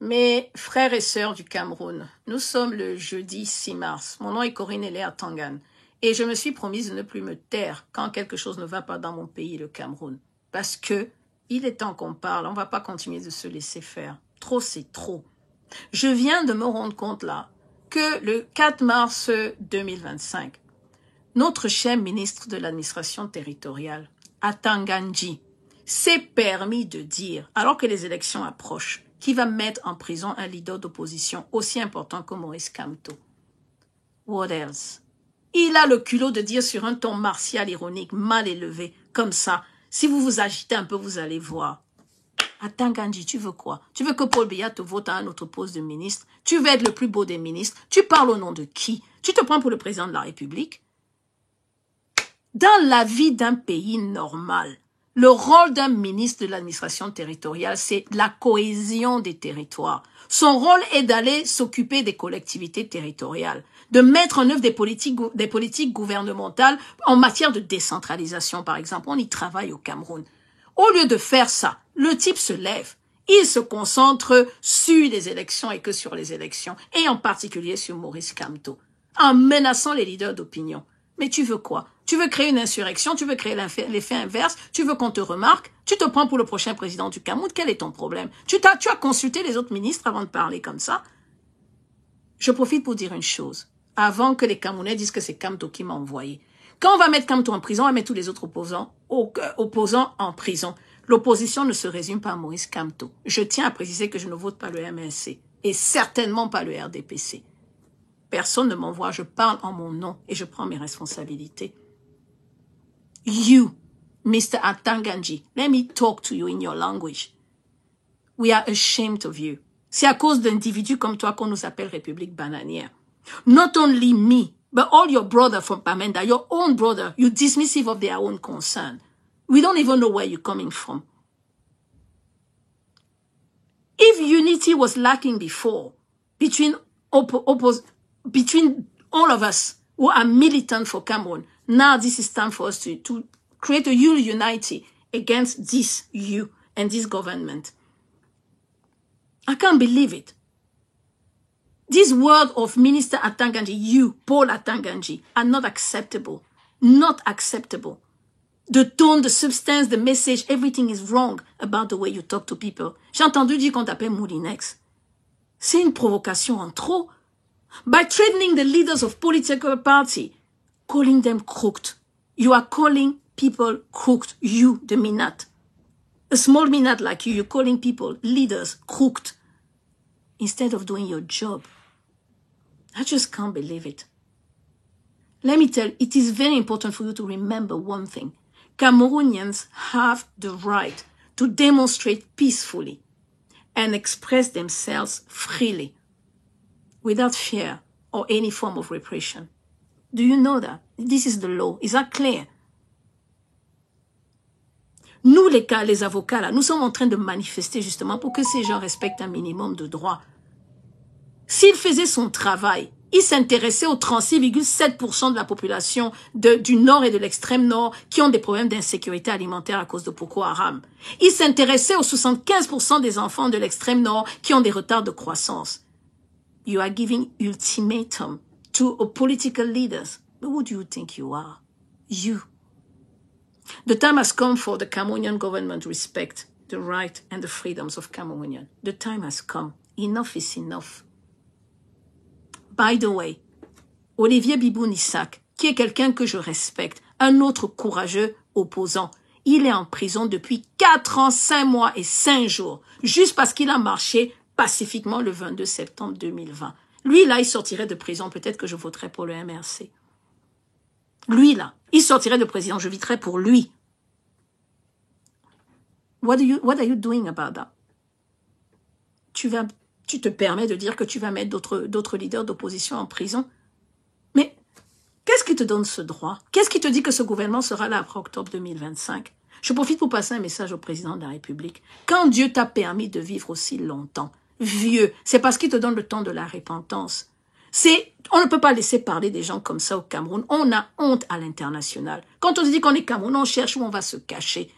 Mes frères et sœurs du Cameroun, nous sommes le jeudi 6 mars. Mon nom est Corinne Eléa Tangan. Et je me suis promise de ne plus me taire quand quelque chose ne va pas dans mon pays, le Cameroun. Parce que il est temps qu'on parle, on ne va pas continuer de se laisser faire. Trop, c'est trop. Je viens de me rendre compte là que le 4 mars 2025, notre cher ministre de l'administration territoriale, Atanganji, s'est permis de dire, alors que les élections approchent, qu'il va mettre en prison un leader d'opposition aussi important que Maurice Kamto. What else? Il a le culot de dire sur un ton martial ironique, mal élevé, comme ça, si vous vous agitez un peu, vous allez voir. Atanganji, tu veux quoi? Tu veux que Paul Biya te vote à un autre poste de ministre? Tu veux être le plus beau des ministres? Tu parles au nom de qui? Tu te prends pour le président de la République? Dans la vie d'un pays normal, le rôle d'un ministre de l'administration territoriale, c'est la cohésion des territoires. Son rôle est d'aller s'occuper des collectivités territoriales, de mettre en œuvre des politiques gouvernementales en matière de décentralisation, par exemple. On y travaille au Cameroun. Au lieu de faire ça, le type se lève. Il se concentre sur les élections et que sur les élections, et en particulier sur Maurice Kamto, en menaçant les leaders d'opinion. Mais tu veux quoi? Tu veux créer une insurrection? Tu veux créer l'effet inverse? Tu veux qu'on te remarque? Tu te prends pour le prochain président du Cameroun? Quel est ton problème? Tu as consulté les autres ministres avant de parler comme ça? Je profite pour dire une chose. Avant que les Camerounais disent que c'est Kamto qui m'a envoyé. Quand on va mettre Kamto en prison, on va mettre tous les autres opposants en prison. L'opposition ne se résume pas à Maurice Kamto. Je tiens à préciser que je ne vote pas le MNC et certainement pas le RDPC. Personne ne m'envoie, je parle en mon nom et je prends mes responsabilités. You, Mr. Atanganji, let me talk to you in your language. We are ashamed of you. C'est à cause d'individus comme toi qu'on nous appelle République bananière. Not only me, but all your brother from Bamenda, your own brother, you dismissive of their own concern. We don't even know where you're coming from. If unity was lacking before, between all of us who are militant for Cameroon, now this is time for us to create a unity against this you and this government. I can't believe it. This word of Minister Atanganji, you, Paul Atanganji, are not acceptable. Not acceptable. The tone, the substance, the message, everything is wrong about the way you talk to people. J'ai entendu dire qu'on t'appelle Moulinex. C'est une provocation en trop. By threatening the leaders of political party, calling them crooked. You are calling people crooked. You, the Minat. A small Minat like you, you're calling people, leaders, crooked. Instead of doing your job. I just can't believe it. Let me tell you, it is very important for you to remember one thing. Cameroonians have the right to demonstrate peacefully and express themselves freely without fear or any form of repression. Do you know that? This is the law. Is that clear? Nous, les avocats, là, nous sommes en train de manifester justement pour que ces gens respectent un minimum de droits. S'il faisait son travail, il s'intéressait aux 36,7% de la population du Nord et de l'extrême Nord qui ont des problèmes d'insécurité alimentaire à cause de Boko Haram. Il s'intéressait aux 75% des enfants de l'extrême Nord qui ont des retards de croissance. You are giving ultimatum to a political leaders. But who do you think you are? You. The time has come for the Cameroonian government to respect the right and the freedoms of Cameroonians. The time has come. Enough is enough. By the way, Olivier Bibou-Nissak, qui est quelqu'un que je respecte, un autre courageux opposant, il est en prison depuis 4 ans, 5 mois et 5 jours, juste parce qu'il a marché pacifiquement le 22 septembre 2020. Lui, là, il sortirait de prison. Peut-être que je voterais pour le MRC. Lui, là, il sortirait de prison. Je voterais pour lui. What are you doing about that? Tu te permets de dire que tu vas mettre d'autres leaders d'opposition en prison? Mais qu'est-ce qui te donne ce droit? Qu'est-ce qui te dit que ce gouvernement sera là après octobre 2025? Je profite pour passer un message au président de la République. Quand Dieu t'a permis de vivre aussi longtemps, vieux, c'est parce qu'il te donne le temps de la repentance. On ne peut pas laisser parler des gens comme ça au Cameroun. On a honte à l'international. Quand on se dit qu'on est Cameroun, on cherche où on va se cacher.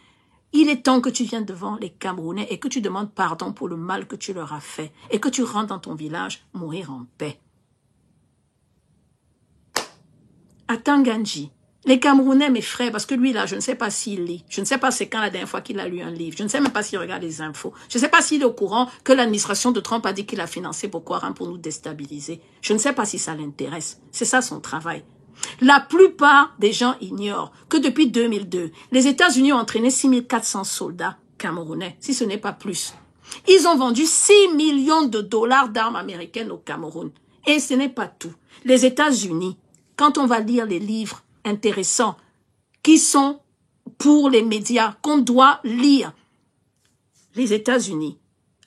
Il est temps que tu viennes devant les Camerounais et que tu demandes pardon pour le mal que tu leur as fait et que tu rentres dans ton village mourir en paix. À Tanganji, les Camerounais, mes frères, parce que lui là, je ne sais pas s'il lit, je ne sais pas c'est quand la dernière fois qu'il a lu un livre, je ne sais même pas s'il regarde les infos, je ne sais pas s'il est au courant que l'administration de Trump a dit qu'il a financé Boko Haram pour nous déstabiliser. Je ne sais pas si ça l'intéresse. C'est ça son travail. La plupart des gens ignorent que depuis 2002, les États-Unis ont entraîné 6400 soldats camerounais, si ce n'est pas plus. Ils ont vendu 6 millions de dollars d'armes américaines au Cameroun. Et ce n'est pas tout. Les États-Unis, quand on va lire les livres intéressants qui sont pour les médias, qu'on doit lire, les États-Unis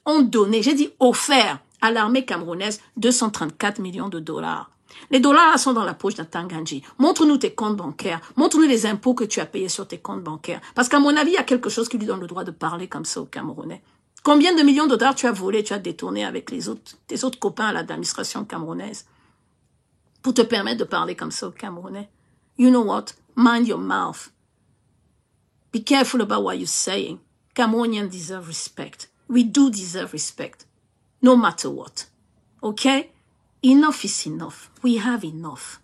ont donné, j'ai dit offert à l'armée camerounaise 234 millions de dollars. Les dollars sont dans la poche d'un Tanganji. Montre-nous tes comptes bancaires. Montre-nous les impôts que tu as payés sur tes comptes bancaires. Parce qu'à mon avis, il y a quelque chose qui lui donne le droit de parler comme ça aux Camerounais. Combien de millions de dollars tu as volé, tu as détourné avec tes autres copains à l'administration camerounaise pour te permettre de parler comme ça aux Camerounais? You know what? Mind your mouth. Be careful about what you're saying. Cameroonians deserve respect. We do deserve respect. No matter what. Okay? Enough is enough. We have enough.